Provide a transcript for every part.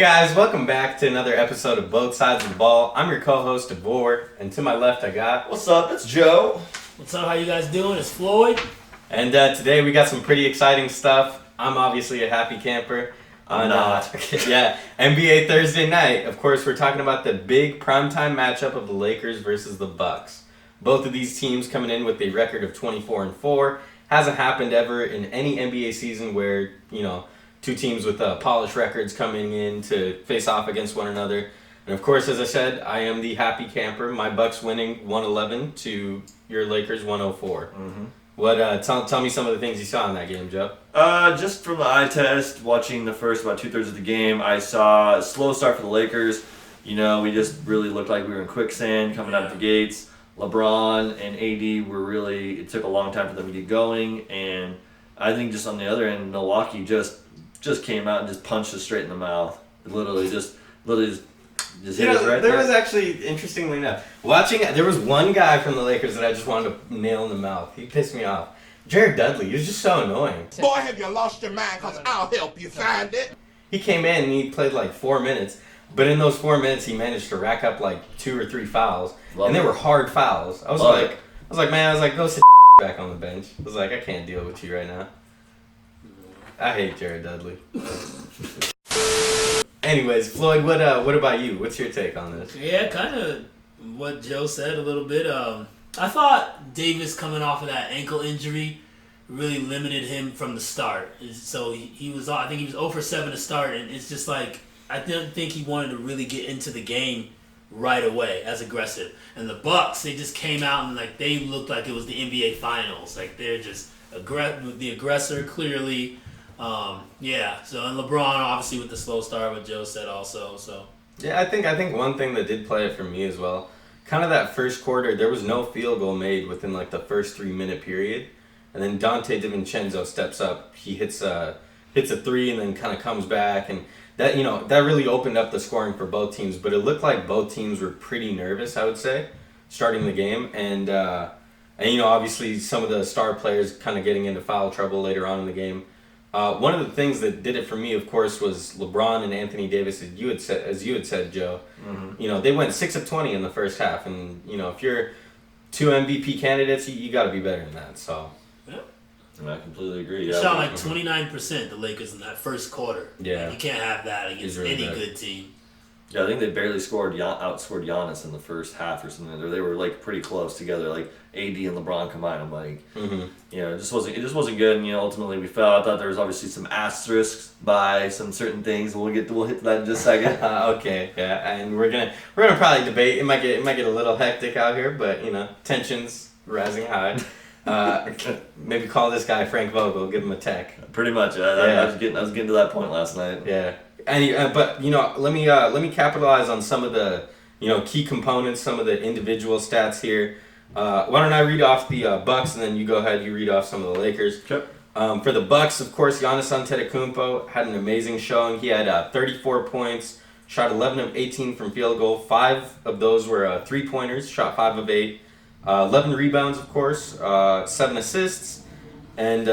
guys, welcome back to another episode of Both Sides of the Ball. I'm your co-host, Devore, and to my left I got... What's up? It's Joe. What's up? How you guys doing? It's Floyd. And today we got some pretty exciting stuff. I'm obviously a happy camper. I'm not. Yeah, NBA Thursday night. Of course, we're talking about the big primetime matchup of the Lakers versus the Bucks. Both of these teams coming in with a record of 24-4. Hasn't happened ever in any NBA season where, two teams with polished records coming in to face off against one another. And of course, as I said, I am the happy camper. My Bucks winning 111 to your Lakers 104. Mm-hmm. What? Tell me some of the things you saw in that game, Joe. Just from the eye test, watching the first about 2/3 of the game, I saw a slow start for the Lakers. We just really looked like we were in quicksand coming out of the gates. LeBron and AD it took a long time for them to get going. And I think just on the other end, Milwaukee just came out and just punched us straight in the mouth. Literally just hit us right there. Was actually, interestingly enough, there was one guy from the Lakers that I just wanted to nail in the mouth. He pissed me off. Jared Dudley. He was just so annoying. Boy, have you lost your mind, because I'll help you find it. He came in and he played like 4 minutes, but in those 4 minutes he managed to rack up like 2 or 3 fouls, and they were hard fouls. I was like, go sit back on the bench. I was like, I can't deal with you right now. I hate Jared Dudley. Anyways, Floyd, what about you? What's your take on this? Yeah, kind of what Joe said a little bit. I thought Davis coming off of that ankle injury really limited him from the start. So he was, I think he was 0 for 7 to start, and it's just like, I didn't think he wanted to really get into the game right away as aggressive. And the Bucks, they just came out and like they looked like it was the NBA Finals. Like they're just the aggressor clearly. So and LeBron obviously with the slow start, what Joe said also. So yeah, I think one thing that did play it for me as well, kind of that first quarter, there was no field goal made within like the first 3-minute period, and then Dante DiVincenzo steps up, he hits a three, and then kind of comes back, and that that really opened up the scoring for both teams. But it looked like both teams were pretty nervous, I would say, starting the game, and obviously some of the star players kind of getting into foul trouble later on in the game. One of the things that did it for me, of course, was LeBron and Anthony Davis, as you had said, Joe. Mm-hmm. They went 6 of 20 in the first half, and if you're 2 MVP candidates, you got to be better than that. So, yeah. I completely agree. They shot like 29% the Lakers in that first quarter. Yeah, you can't have that against really any bad. good team. Yeah, I think they barely outscored Giannis in the first half or something. They were like pretty close together, like AD and LeBron combined. I'm like, it just wasn't good. And ultimately we fell. I thought there was obviously some asterisks by some certain things. We'll hit to that in just a second. Okay, yeah, and we're gonna probably debate. It might get a little hectic out here, but tensions rising high. Maybe call this guy Frank Vogel, give him a tech. Pretty much. I was getting to that point last night. Yeah. But let me capitalize on some of the key components, some of the individual stats here. Why don't I read off the Bucks, and then you go ahead, you read off some of the Lakers. Okay. For the Bucks, of course, Giannis Antetokounmpo had an amazing showing. He had 34 points, shot 11 of 18 from field goal. 5 of those were 3-pointers, shot 5 of 8. 11 rebounds, of course, 7 assists. And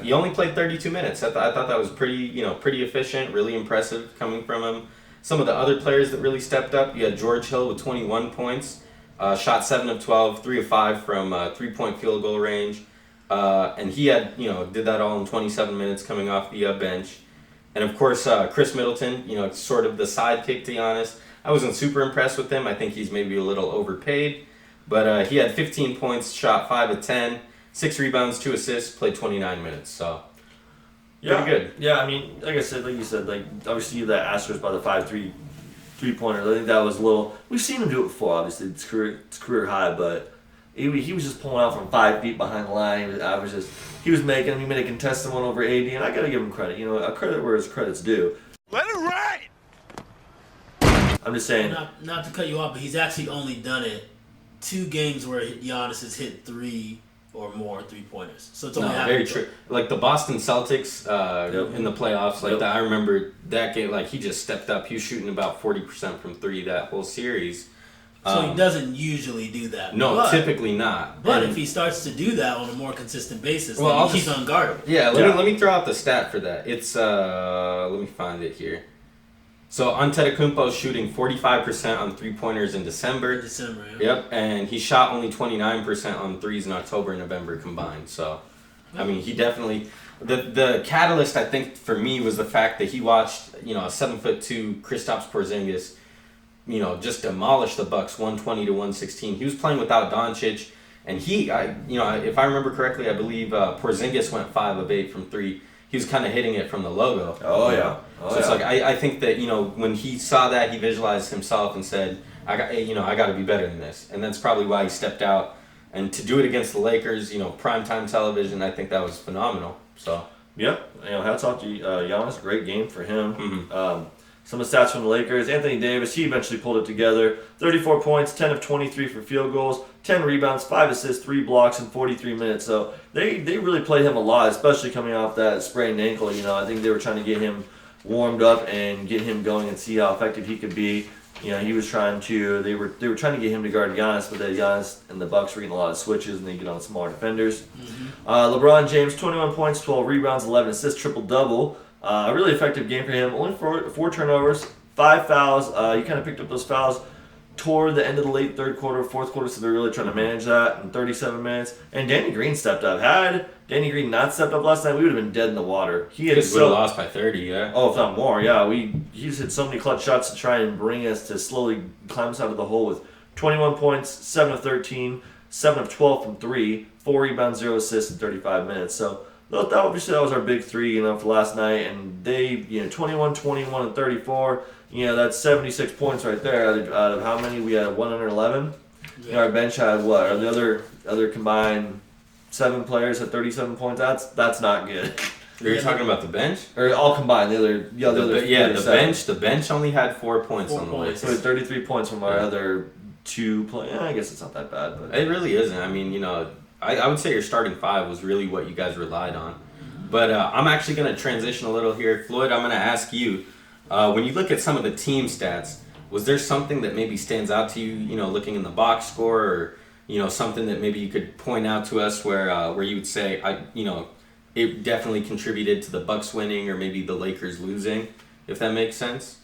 he only played 32 minutes. I thought that was pretty efficient, really impressive coming from him. Some of the other players that really stepped up, you had George Hill with 21 points, shot 7 of 12, 3 of 5 from 3-point field goal range. And he had, did that all in 27 minutes coming off the bench. And of course, Chris Middleton, sort of the sidekick to Giannis. I wasn't super impressed with him. I think he's maybe a little overpaid. But he had 15 points, shot 5 of 10. 6 rebounds, 2 assists, played 29 minutes, so pretty good. Yeah, I mean, like you said, obviously that asterisk by the 5 3-pointers. I think that was a little. We've seen him do it before. Obviously, it's career high, but he was just pulling out from 5 feet behind the line. He was making. He made a contested one over AD, and I gotta give him credit. A credit where his credit's due. Let it ride. I'm just saying. Not to cut you off, but he's actually only done it 2 games where Giannis has hit 3 or more 3-pointers. So it's only very true. Like the Boston Celtics in the playoffs, that. I remember that game. Like he just stepped up. He was shooting about 40% from 3 that whole series. So he doesn't usually do that. No, typically not. But if he starts to do that on a more consistent basis, then he's unguardable. Yeah, let me throw out the stat for that. It's let me find it here. So Antetokounmpo's shooting 45% on three-pointers in December. Yeah. Yep, and he shot only 29% on threes in October and November combined. So, I mean, he definitely... The catalyst, I think, for me was the fact that he watched, a 7'2" Kristaps Porzingis, just demolish the Bucks 120 to 116. He was playing without Doncic, and if I remember correctly, I believe Porzingis went 5 of 8 from 3. He was kind of hitting it from the logo. Oh, yeah. It's like I think that when he saw that, he visualized himself and said, I got to be better than this, and that's probably why he stepped out. And to do it against the Lakers, primetime television, I think that was phenomenal. So yep, hats off to Giannis. Great game for him. Mm-hmm. Some of the stats from the Lakers. Anthony Davis, he eventually pulled it together. 34 points, 10 of 23 for field goals, 10 rebounds, 5 assists, 3 blocks in 43 minutes. So they really played him a lot, especially coming off that sprained ankle. I think they were trying to get him warmed up and get him going and see how effective he could be. He was trying to. They were trying to get him to guard Giannis, but Giannis and the Bucks were getting a lot of switches, and they get on smaller defenders. Mm-hmm. LeBron James, 21 points, 12 rebounds, 11 assists, triple double. A really effective game for him. Only 4 turnovers, 5 fouls. He kind of picked up those fouls toward the end of the late third quarter, fourth quarter, so they're really trying to manage that in 37 minutes. And Danny Green stepped up. Had Danny Green not stepped up last night, we would have been dead in the water. He had would have lost by 30, yeah. Oh, if not more, yeah. He's hit so many clutch shots to try and bring us to slowly climb us out of the hole with 21 points, 7 of 13, 7 of 12 from 3, 4 rebounds, 0 assists in 35 minutes. So that was our big 3, for last night. And they, 21, 21, and 34. That's 76 points right there out of how many? We had 111. Yeah. Our bench had what? Or the other combined 7 players had 37 points. That's not good. You're talking about the bench? Or all combined, The bench only had 4 points on the points. So Lakers. 33 points from our other 2 players. I guess it's not that bad, but It really isn't. I mean, I would say your starting 5 was really what you guys relied on. But I'm actually going to transition a little here. Floyd, I'm going to ask you, when you look at some of the team stats, was there something that maybe stands out to you, looking in the box score, or, something that maybe you could point out to us where you would say, it definitely contributed to the Bucks winning or maybe the Lakers losing, if that makes sense?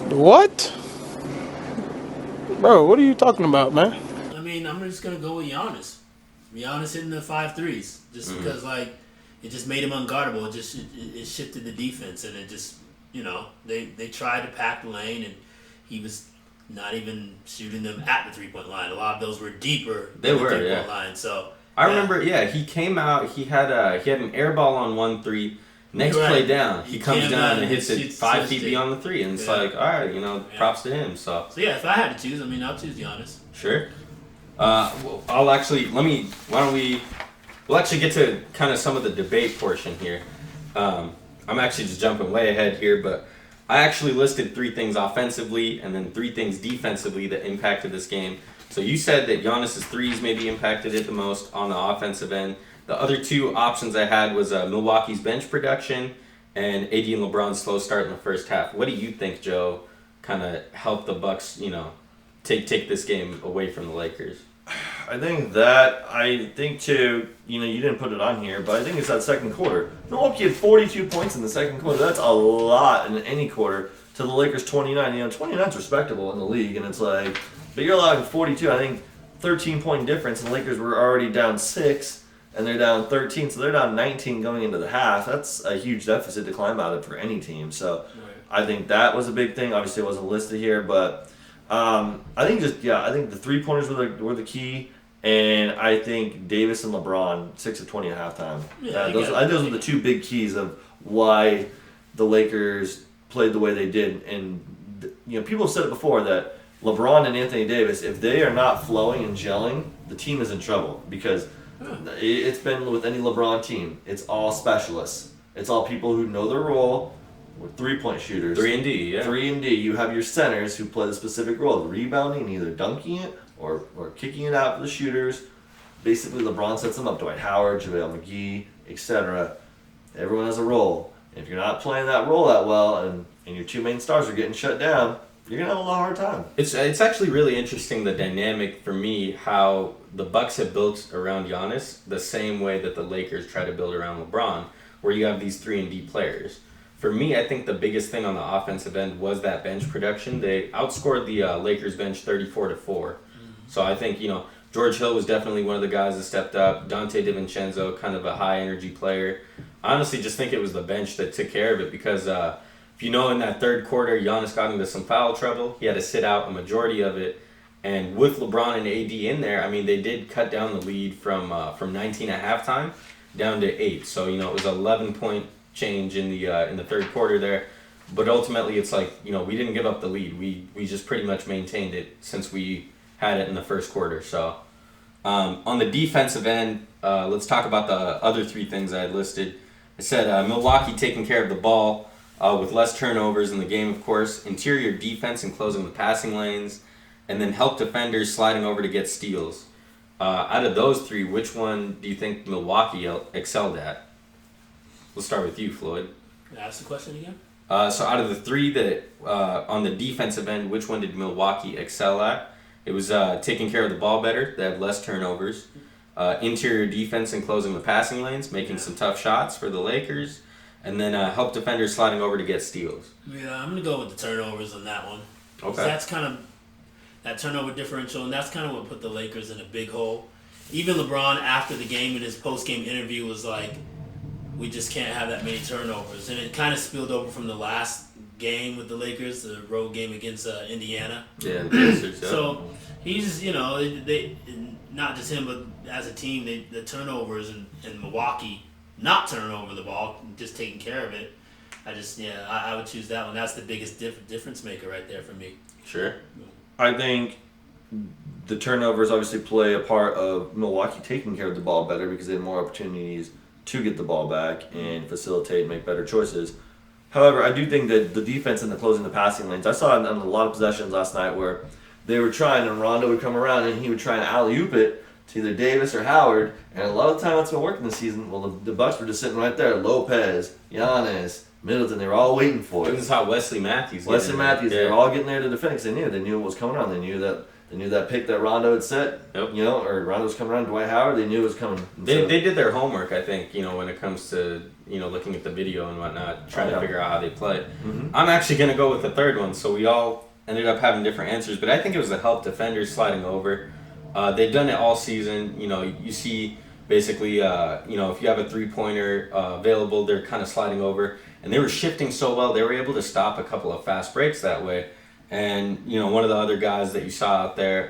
What? Bro, what are you talking about, man? I mean, I'm just gonna go with Giannis. Giannis hitting the 5 threes, just because it just made him unguardable. It shifted the defense, and it just they tried to pack the lane, and he was not even shooting them at the 3-point line. A lot of those were deeper than the 3-point line. So I remember, he came out. He had an air ball on 1 3. Next play down, he comes down and hits it 5 feet beyond the 3, and it's like, all right, props to him. So yeah, if I had to choose, I'll choose Giannis. Sure. We'll actually get to kind of some of the debate portion here. I'm actually just jumping way ahead here, but I actually listed 3 things offensively and then 3 things defensively that impacted this game. So you said that Giannis's threes maybe impacted it the most on the offensive end. The other 2 options I had was Milwaukee's bench production and AD and LeBron's slow start in the first half. What do you think, Joe, kind of helped the Bucks, take this game away from the Lakers? I think too, you didn't put it on here, but I think it's that second quarter. Milwaukee had 42 points in the second quarter. That's a lot in any quarter. To the Lakers 29. 29's respectable in the league, and it's like, but you're allowing 42. I think 13-point difference, and the Lakers were already down 6, and they're down 13, so they're down 19 going into the half. That's a huge deficit to climb out of for any team. So I think that was a big thing. Obviously, it wasn't listed here, but I think the 3-pointers were the key, and I think Davis and LeBron 6 of 20 at halftime. Those were the 2 big keys of why the Lakers played the way they did. And people have said it before that LeBron and Anthony Davis, if they are not flowing and gelling, the team is in trouble, because it's been with any LeBron team. It's all specialists. It's all people who know their role. With 3-point shooters. 3-and-D, yeah. 3-and-D. You have your centers who play the specific role of rebounding, either dunking it or kicking it out for the shooters. Basically, LeBron sets them up. Dwight Howard, JaVale McGee, etc. Everyone has a role. If you're not playing that role that well, and your 2 main stars are getting shut down, you're gonna have a hard time. It's actually really interesting, the dynamic for me, how the Bucks have built around Giannis the same way that the Lakers try to build around LeBron, where you have these 3-and-D players. For me, I think the biggest thing on the offensive end was that bench production. They outscored the Lakers bench 34-4. So I think, George Hill was definitely one of the guys that stepped up. Dante DiVincenzo, kind of a high-energy player. I honestly just think it was the bench that took care of it because, if you know, in that third quarter, Giannis got into some foul trouble. He had to sit out a majority of it. And with LeBron and AD in there, I mean, they did cut down the lead from 19 at halftime down to 8. So, it was an 11-point change in the third quarter there. But ultimately, it's like, we didn't give up the lead. We just pretty much maintained it since we had it in the first quarter. So, on the defensive end, let's talk about the other three things I had listed. I said Milwaukee taking care of the ball with less turnovers in the game, of course. Interior defense and closing the passing lanes. And then help defenders sliding over to get steals. Out of those three, which one do you think Milwaukee excelled at? We'll start with you, Floyd. Ask the question again. So out of the three that on the defensive end, which one did Milwaukee excel at? It was taking care of the ball better. They had less turnovers. Interior defense and closing the passing lanes, making some tough shots for the Lakers. And then help defenders sliding over to get steals. Yeah, I'm going to go with the turnovers on that one. Okay. That's kind of that turnover differential, and that's kind of what put the Lakers in a big hole. Even LeBron, after the game in his post-game interview, was like, we just can't have that many turnovers. And it kind of spilled over from the last game with the Lakers, the road game against Indiana. Yeah, the Pacers, yeah. So he's, they not just him, but as a team, the turnovers in Milwaukee, not turning over the ball, just taking care of it. I would choose that one. That's the biggest difference maker right there for me. Sure. I think the turnovers obviously play a part of Milwaukee taking care of the ball better because they had more opportunities to get the ball back and facilitate and make better choices. However, I do think that the defense and the closing the passing lanes, I saw it on a lot of possessions last night where they were trying and Rondo would come around and he would try and alley-oop it to either Davis or Howard, and a lot of the time that's been working this season. Well, the Bucks were just sitting right there. Lopez, Giannis, Middleton, they were all waiting for it. This is how Wesley Matthews. They were all getting there to defend because they knew what was coming on. They knew that pick that Rondo had set. Yep. Or Rondo was coming around. Dwight Howard. They knew it was coming. They did their homework, I think. When it comes to looking at the video and whatnot, trying to figure out how they play. Mm-hmm. I'm actually gonna go with the third one. So we all ended up having different answers, but I think it was the help defenders sliding over. They've done it all season. You see basically, if you have a three-pointer available, they're kind of sliding over. And they were shifting so well, they were able to stop a couple of fast breaks that way. And, one of the other guys that you saw out there,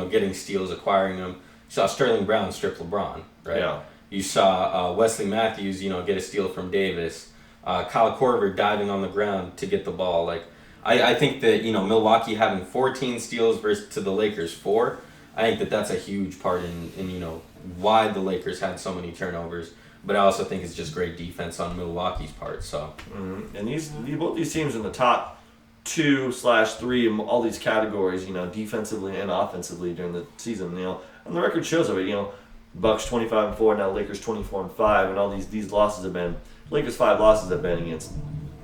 getting steals, acquiring them, you saw Sterling Brown strip LeBron, right? Yeah. You saw Wesley Matthews, get a steal from Davis. Kyle Korver diving on the ground to get the ball. Like, I think that, Milwaukee having 14 steals versus to the Lakers 4, I think that's a huge part in why the Lakers had so many turnovers. But I also think it's just great defense on Milwaukee's part. So, and both these teams in the top 2/3 in all these categories, defensively and offensively during the season, and the record shows of it. Bucks 25-4, now Lakers 24-5, and all these losses have been Lakers 5 losses have been against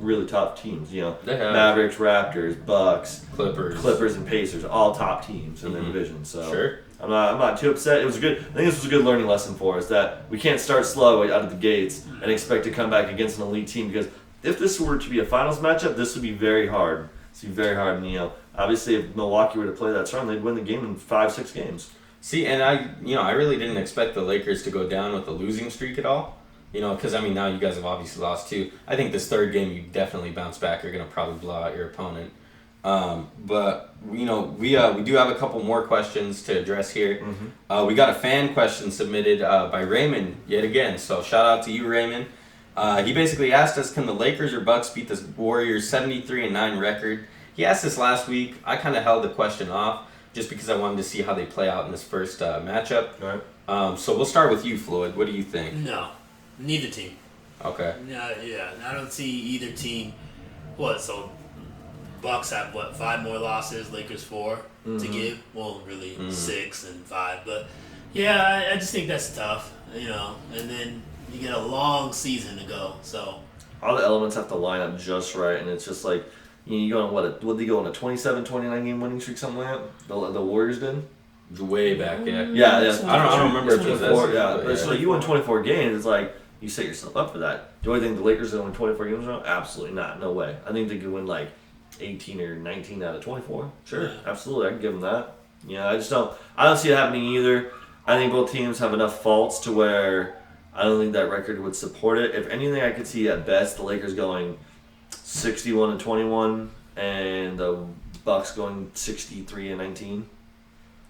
really tough teams. They have. Mavericks, Raptors, Bucks, Clippers, and Pacers, all top teams in the division. So sure. I'm not too upset. It was good. I think this was a good learning lesson for us that we can't start slow out of the gates and expect to come back against an elite team, because if this were to be a finals matchup, this would be very hard. It's very hard. And, obviously, if Milwaukee were to play that strong, they'd win the game in 5-6 games. See, and I really didn't expect the Lakers to go down with a losing streak at all. Because now you guys have obviously lost too. I think this third game you definitely bounce back. You're gonna probably blow out your opponent. But we do have a couple more questions to address here. Mm-hmm. We got a fan question submitted by Raymond yet again. So shout out to you, Raymond. He basically asked us, can the Lakers or Bucks beat the Warriors 73-9 record? He asked this last week. I kind of held the question off just because I wanted to see how they play out in this first matchup. All right. So we'll start with you, Floyd. What do you think? No, neither team. Okay. Yeah, I don't see either team. So Bucks have 5 more losses, Lakers 4 to give. Well, really 6 and 5, but yeah, I just think that's tough, And then you get a long season to go, so all the elements have to line up just right, and it's just like you go on what did they go on a 27-29 game winning streak, something like that? The Warriors did. Way back, yeah. Yeah. I don't remember if it was that. Yeah, but it's like you win 24 games. It's like you set yourself up for that. Do I think the Lakers are going to win 24 games in a row? Absolutely not. No way. I think they could win like 18 or 19 out of 24. Sure, Yeah. absolutely. I can give them that. Yeah, I don't see it happening either. I think both teams have enough faults to where I don't think that record would support it. If anything, I could see at best the Lakers going 61-21 and the Bucks going 63-19.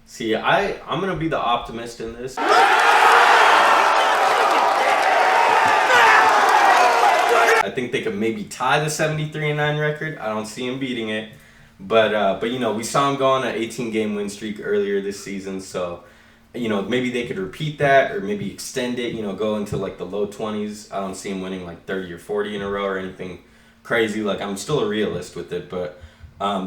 See, I'm gonna be the optimist in this. I think they could maybe tie the 73-9 record. I don't see him beating it, but you know, we saw him go on an 18-game win streak earlier this season, so you know, maybe they could repeat that or maybe extend it. You know, go into like the low 20s. I don't see him winning like 30 or 40 in a row or anything crazy. Like, I'm still a realist with it, but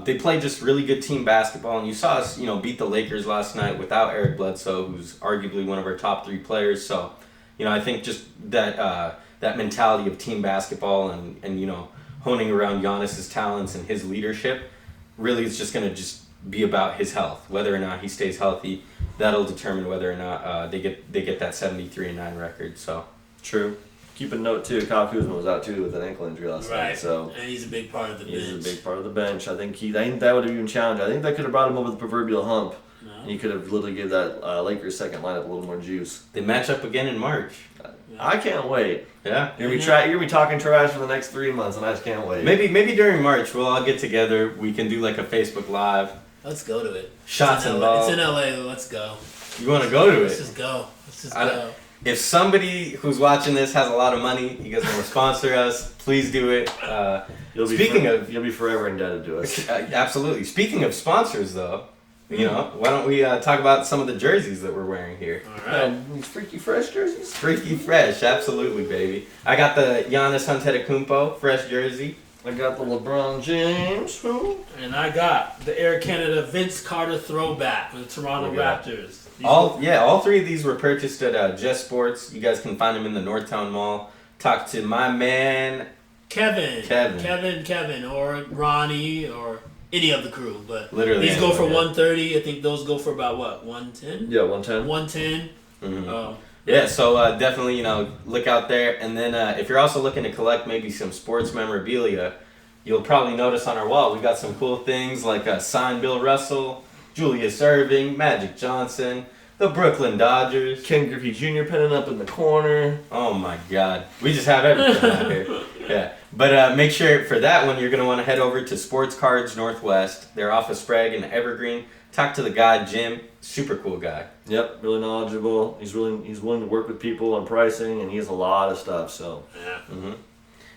they play just really good team basketball, and you saw us, you know, beat the Lakers last night without Eric Bledsoe, who's arguably one of our top 3 players. So, you know, I think just that that mentality of team basketball and you know, honing around Giannis's talents and his leadership really is just gonna just be about his health. Whether or not he stays healthy, that'll determine whether or not they get that 73-9 record. So True. Keep a note too. Kyle Kuzma was out too with an ankle injury last night, so and he's a big part of the bench. he's a big part of the bench. I think that would have even challenged. I think that could have brought him over the proverbial hump, and he could have literally gave that Lakers second lineup a little more juice. they match up again in March. I can't wait. Yeah. You're gonna be talking trash for the next 3 months, and I just can't wait. Maybe during March we'll all get together. We can do like a Facebook Live. Let's go to it. Shots it's in involved. It's in LA. Let's go. You want to go to Let's it? just go. Let's just I don't- go. If somebody who's watching this has a lot of money, you guys want to sponsor us, please do it. You'll be forever indebted to us. Absolutely. Speaking of sponsors, though, you know, why don't we talk about some of the jerseys that we're wearing here? All right. These freaky fresh jerseys. Freaky fresh, absolutely, baby. I got the Giannis Antetokounmpo fresh jersey. I got the LeBron James. Who? And I got the Air Canada Vince Carter throwback for the Toronto Oh, yeah. Raptors. All 3 of these were purchased at Just Sports. You guys can find them in the Northtown Mall. Talk to my man Kevin, or Ronnie, or any of the crew. But Literally these go for anyone, yeah. $130. I think those go for about what, 110? Yeah, 110. 110. Mhm. Yeah, so definitely, you know, look out there. And then if you're also looking to collect maybe some sports memorabilia, you'll probably notice on our wall we got some cool things like signed Bill Russell, Julius Erving, Magic Johnson, the Brooklyn Dodgers. Ken Griffey Jr. penning up in the corner. Oh my God, we just have everything out here. Yeah, but make sure for that one you're gonna want to head over to Sports Cards Northwest. They're off of Sprague and Evergreen. Talk to the guy Jim, super cool guy. Yep, really knowledgeable. He's willing to work with people on pricing, and he has a lot of stuff. So Yeah.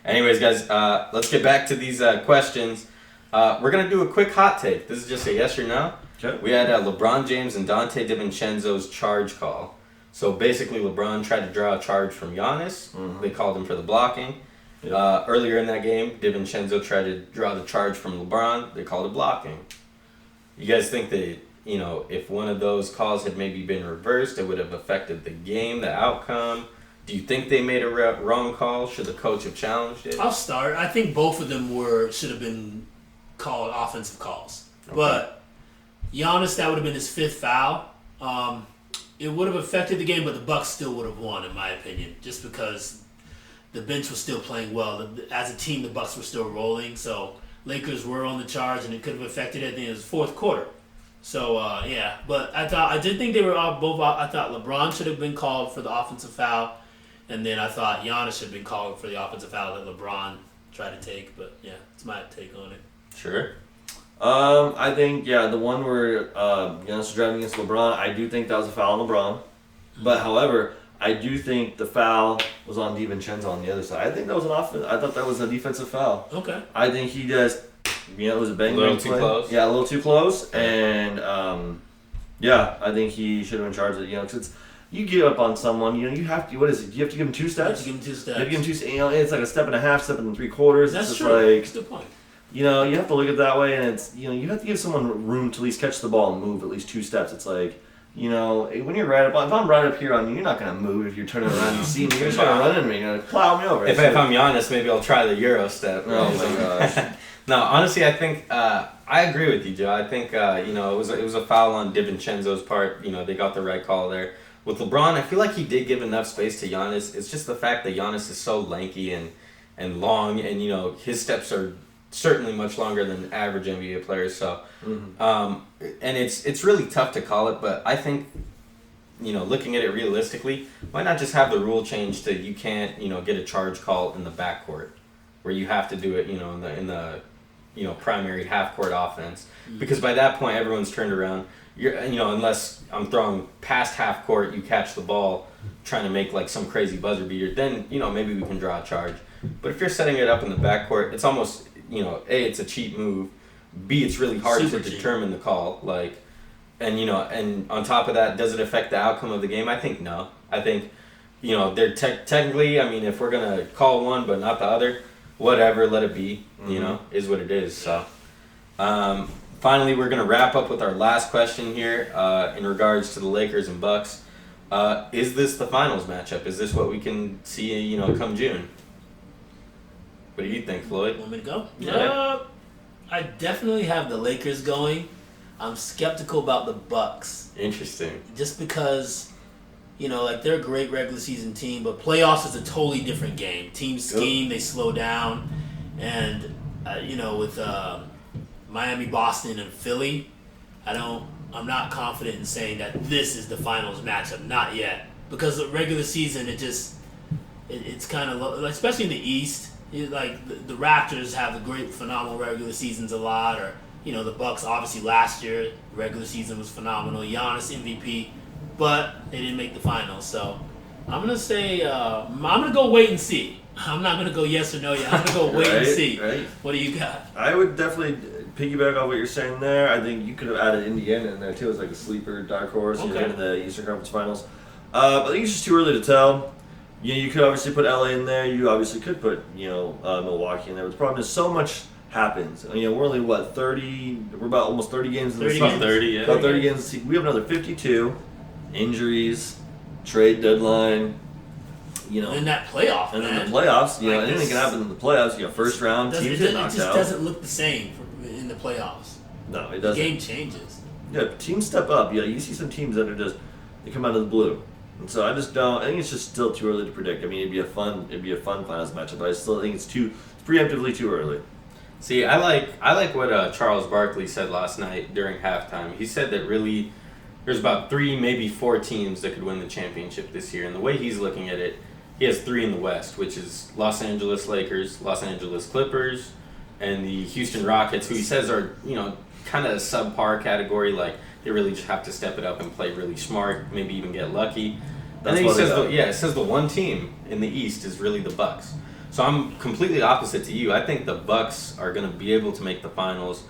Anyways, guys, let's get back to these questions. We're gonna do a quick hot take. This is just a yes or no. okay. We had LeBron James and Dante DiVincenzo's charge call. So basically, LeBron tried to draw a charge from Giannis. Mhm. They called him for the blocking. Yep. Earlier in that game, DiVincenzo tried to draw the charge from LeBron. They called it blocking. You guys think that, you know, if one of those calls had maybe been reversed, it would have affected the game, the outcome? Do you think they made a wrong call? Should the coach have challenged it? I'll start. I think both of them should have been called offensive calls. Okay. But Giannis, that would have been his 5th foul. It would have affected the game, but the Bucks still would have won, in my opinion, just because the bench was still playing well. As a team, the Bucks were still rolling, so Lakers were on the charge, and it could have affected it. I think it was 4th quarter. So yeah, but I did think they were all both. I thought LeBron should have been called for the offensive foul, and then I thought Giannis should have been called for the offensive foul that LeBron tried to take. But yeah, it's my take on it. Sure. I think the one where Giannis was driving against LeBron, I do think that was a foul on LeBron. But however, I do think the foul was on DiVincenzo on the other side. I think that was an offense. I thought that was a defensive foul. Okay. I think he just, it was a bang. A little too close. Yeah, a little too close, and I think he should have been charged. Because it's you give up on someone, you have to. What is it? You have to give him 2 You steps. have to give him 2 steps. You have to give him 2. It's like a step and a half, step and 3/4. That's it's just true. like That's a good point. you have to look at it that way, and it's you have to give someone room to at least catch the ball and move at least 2 steps. It's like. When you're right up, if I'm right up here on you, you're not gonna move if you're turning around and see me. You're just gonna run into me. You're gonna plow me over. If I'm Giannis, maybe I'll try the Euro step. Oh my gosh. No, honestly, I think I agree with you, Joe. I think it was a foul on DiVincenzo's part. They got the right call there. with LeBron, I feel like he did give enough space to Giannis. It's just the fact that Giannis is so lanky and long, and his steps are certainly much longer than average NBA players. So, and it's really tough to call it, but I think, looking at it realistically, why not just have the rule change to you can't get a charge call in the backcourt, where you have to do it in the primary half court offense, because by that point everyone's turned around. You're unless I'm throwing past half court, you catch the ball trying to make like some crazy buzzer beater, then maybe we can draw a charge. But if you're setting it up in the backcourt, it's almost A, it's a cheap move, B, it's really hard Super to cheap. determine the call, and on top of that, does it affect the outcome of the game? I think no. I think they're technically, if we're gonna call one but not the other, whatever, let it be. Is what it is. So finally, we're going to wrap up with our last question here in regards to the Lakers and Bucks. Is this the finals matchup? Is this what we can see, come June? What do you think, Floyd? Want me to go? Yeah. I definitely have the Lakers going. I'm skeptical about the Bucks. Interesting. Just because, they're a great regular season team, but playoffs is a totally different game. Team scheme, they slow down. And, with Miami, Boston, and Philly, I'm not confident in saying that this is the finals matchup. Not yet. Because the regular season, it's kind of low, especially in the East. The Raptors have the great, phenomenal regular seasons a lot, or the Bucks obviously last year regular season was phenomenal. Giannis MVP, but they didn't make the finals. So I'm gonna say I'm gonna go wait and see. I'm not gonna go yes or no yet. I'm gonna go wait and see. Right. What do you got? I would definitely piggyback off what you're saying there. I think you could have added Indiana in there too as like a sleeper dark horse in the Eastern Conference Finals. But I think it's just too early to tell. You could obviously put LA in there. You obviously could put Milwaukee in there. But the problem is so much happens. We're only 30. We're about almost 30 games in the season. About 30, yeah. About 30 games in the season. We have another 52. Injuries, trade deadline. And that playoff, and man. then the playoffs. Like anything this- can happen in the playoffs. First round teams get It knocked just out. doesn't look the same in the playoffs. No, it The doesn't. game changes. Yeah, teams step up. Yeah, you see some teams that are they come out of the blue, and so I just don't. I think it's just still too early to predict. It'd be a fun finals matchup, but I still think it's preemptively too early. See, I like what Charles Barkley said last night during halftime. He said that really there's about 3, maybe 4 teams that could win the championship this year, and the way he's looking at it, he has 3 in the West, which is Los Angeles Lakers, Los Angeles Clippers, and the Houston Rockets, who he says are kind of a subpar category. Like they really just have to step it up and play really smart, maybe even get lucky. And then he says, it says the one team in the East is really the Bucks. So I'm completely opposite to you. I think the Bucks are going to be able to make the finals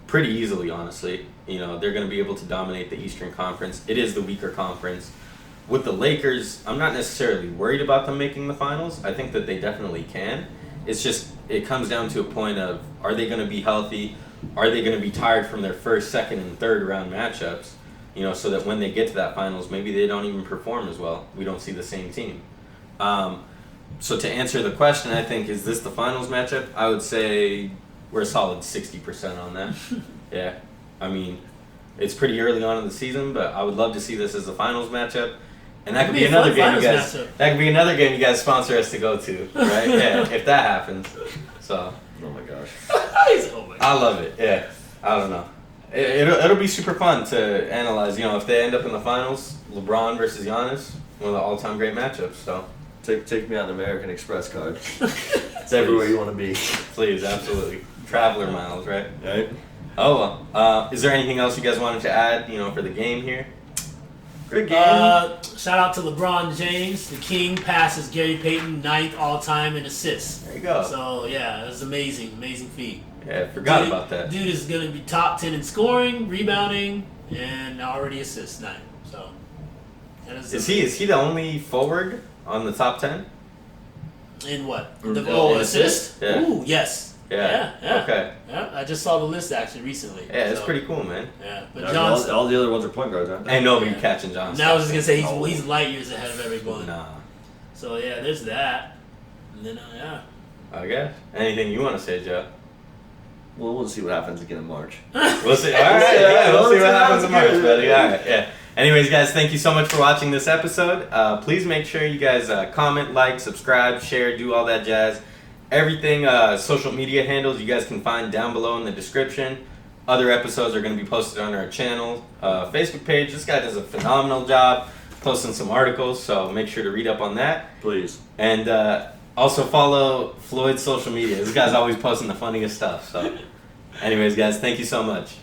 pretty easily, honestly. They're going to be able to dominate the Eastern Conference. It is the weaker conference. With the Lakers, I'm not necessarily worried about them making the finals. I think that they definitely can. It's just, it comes down to a point of, are they going to be healthy? Are they going to be tired from their first, second, and third round matchups? So that when they get to that finals, maybe they don't even perform as well. We don't see the same team. So to answer the question, I think, is this the finals matchup? I would say we're a solid 60% on that. Yeah. It's pretty early on in the season, but I would love to see this as a finals matchup. And that could be another game you guys. That could be another game you guys sponsor us to go to, right? Yeah, if that happens. So. Oh my gosh. I love it. Yeah. I don't know. It'll be super fun to analyze. If they end up in the finals, LeBron versus Giannis, one of the all-time great matchups. So. Take me on an American Express card. It's everywhere you want to be. Please, absolutely. Traveler miles, right? Right. Oh well. Is there anything else you guys wanted to add? For the game here. Great game. Shout out to LeBron James. The King passes Gary Payton 9th all-time in assists. There you go. So, yeah, it was amazing feat. Yeah, I forgot about that. Dude is going to be top 10 in scoring, rebounding, and already assists 9. So, that is he the only forward on the top 10? In what? In assist? Yeah. Ooh, yes. Yeah. Okay. Yeah, I just saw the list actually recently. Yeah, it's pretty cool, man. Yeah, but No, Johnson. all the other ones are point guards, aren't they? Ain't nobody catching Johnson. Now I was just gonna say he's light years ahead of everyone. Nah. So yeah, there's that. And then I guess. Anything you want to say, Joe? Well, we'll see what happens again in March. We'll see. All right. Yeah, we'll see what happens in March, buddy. All right. Yeah. Anyways, guys, thank you so much for watching this episode. Please make sure you guys comment, like, subscribe, share, do all that jazz. Everything, social media handles, you guys can find down below in the description. Other episodes are going to be posted on our channel, Facebook page. This guy does a phenomenal job posting some articles, so make sure to read up on that. Please. And also follow Floyd's social media. This guy's always posting the funniest stuff. So, anyways, guys, thank you so much.